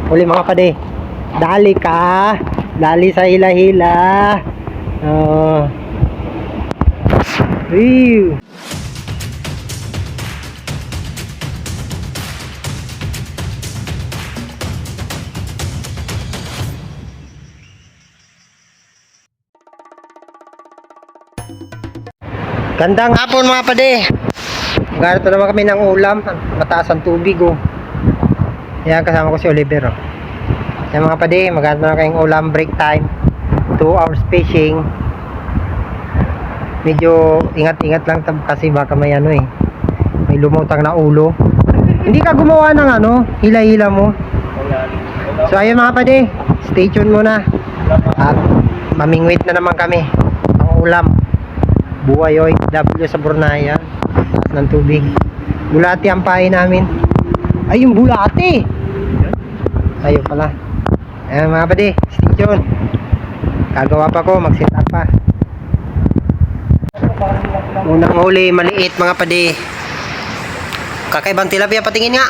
Uli mga pade. Dali ka. Dali sa hila-hila. Oh. Ew. Gandang hapon mga pade. Ganito naman kami ng ulam. Mataas ang tubig oh. Yan, kasama ko si Oliver oh. Yan mga pade, maghanap na kayong ulam, break time. 2 hours fishing. Medyo ingat-ingat lang kasi baka may ano eh, may lumutang na ulo. Hindi ka gumawa ng ano, hila-hila mo. So ayun mga pade, stay tuned muna. At mamingwit na naman kami ang ulam. Buhay OFW sa Bornaya, taas ng tubig. Bulati ang pain namin. Ay, yung bulati! Ayun pala. Ayan mga pade, stay tuned. Gagawa pa ko, mag-set up pa. Unang huli, maliit mga pade. Kakaibang tilapia, patingin nga.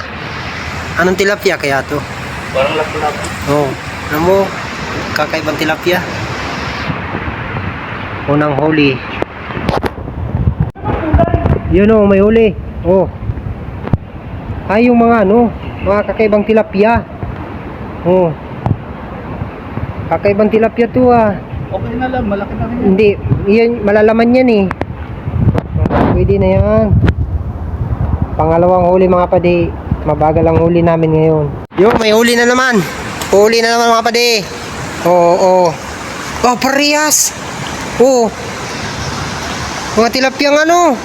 Anong tilapia kaya to? Parang laki-laki. Oo, alam mo, kakaibang tilapia. Unang huli. Yun oh, may huli. Oh. Ay, yung mga ano, mga kakaibang tilapia. Oh. Kakaibang tilapia to ah. Okay na lang, malaki na rin. Hindi, yan, malalaman yan eh. Pwede na yan. Pangalawang huli mga pade. Mabagal ang huli namin ngayon. Yo, may huli na naman. Huli na naman mga pade. Oo, oh. Oh, parehas. Oh. Mga tilapia ng ano.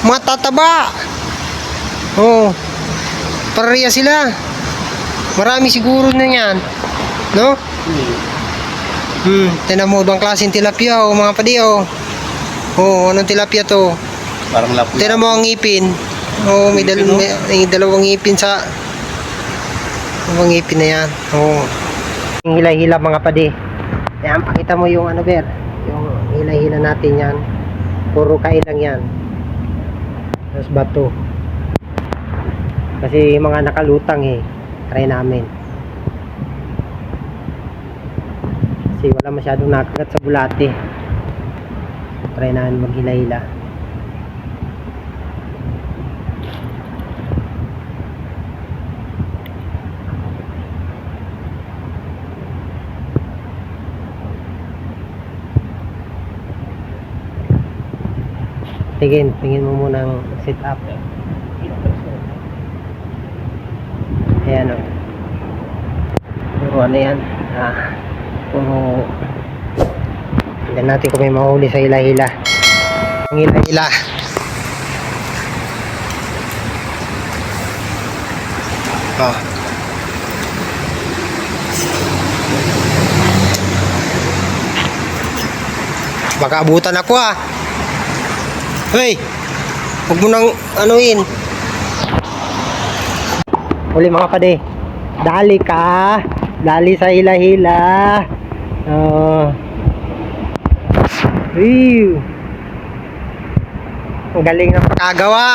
Mga tataba. Oh. Parehas sila. Marami siguro na yan. No? Tinan mo bang klaseng tilapia oh mga padi oh. Oh, anong tilapia to? Parang lapu. Tinan mo ang ngipin. Oh, may dalawang ngipin sa ngipin na yan. Oh. Yung hila-hila mga padi. Yan, pakita mo yung ano ber. Yung hila-hila natin yan. Puro kain lang yan. Tapos bato. Kasi mga nakalutang eh. Try namin. Kasi wala masyadong nakagat sa bulate. Try namin maghila-hila. Tingin mo munang sit up. Ayan o. Puro ano yan. Puro. Tignan natin kung may mahuli sa hila-hila. Ang hila-hila. Oh. Baka abutan ako ah. Hey! Huwag mo nang anuin. Uli mga pade. Dali ka. Dali sa hila-hila. Oh. Ew. Ang galing ng pagkagawa.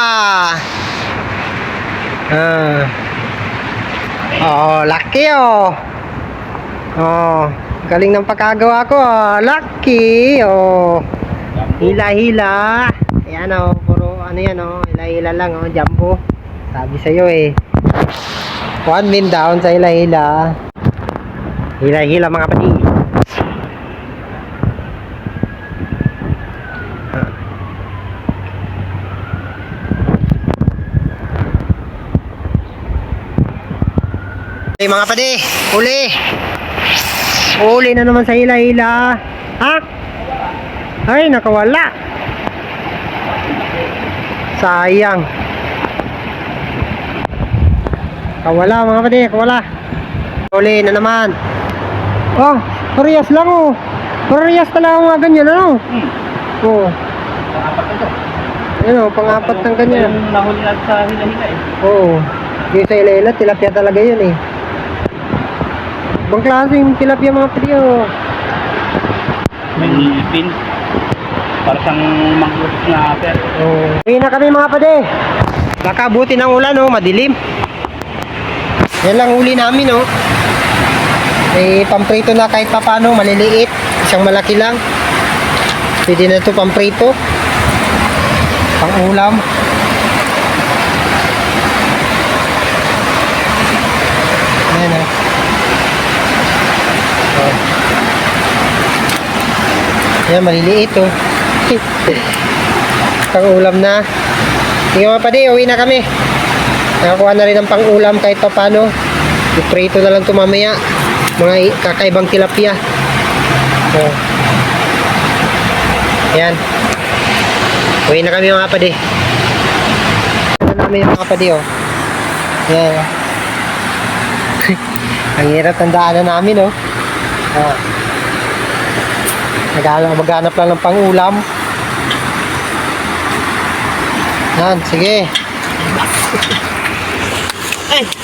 Oh, laki oh. Oh, galing ng pagkagawa ko. Oh. Laki oh. Hila-hila. Ayan o, puro ano yan o, hila-hila lang o, jumbo. Sabi sa'yo eh. 1 min down sa hila-hila. Hila-hila mga pati. Okay mga pati, uli. Uli na naman sa hila-hila. Ha? Ay, nakawala. Sayang. Kawala mga pati, kawala. Uli na naman. Oh, parehas lang oh. Parehas talaga mga ganyan ano. Oh. Ayun oh, pang-apat ng ganyan. Yung nahuli lang sa hila-hila eh. Oo. Yung sa hila-hila, tilapia talaga yun eh. Bang klaseng tilapia mga pati oh. May ngipin. Para siyang manglot na apel. Uwi na kami mga pade. Baka buti ng ulan oh, madilim. Yan lang huli namin, oh. May pamprito na kahit pa paano, maliliit. Isang malaki lang. Pwede na ito pamprito. Pang ulam. Ayan, oh. Oh. Ayan, maliliit, oh. Pang ulam na. Sige mga padi, uwi na kami. Nakakuha na rin ng pang ulam kahit pa paano. Iprito na lang ito mamaya. Mga kakaibang tilapia. So, ayan. Uwi na kami mga padi. Uwi na namin mga padi, oh. Ayan. Ang hirap ng daanan namin, oh. Maghanap lang ng pang ulam. Yan, sige. Ay!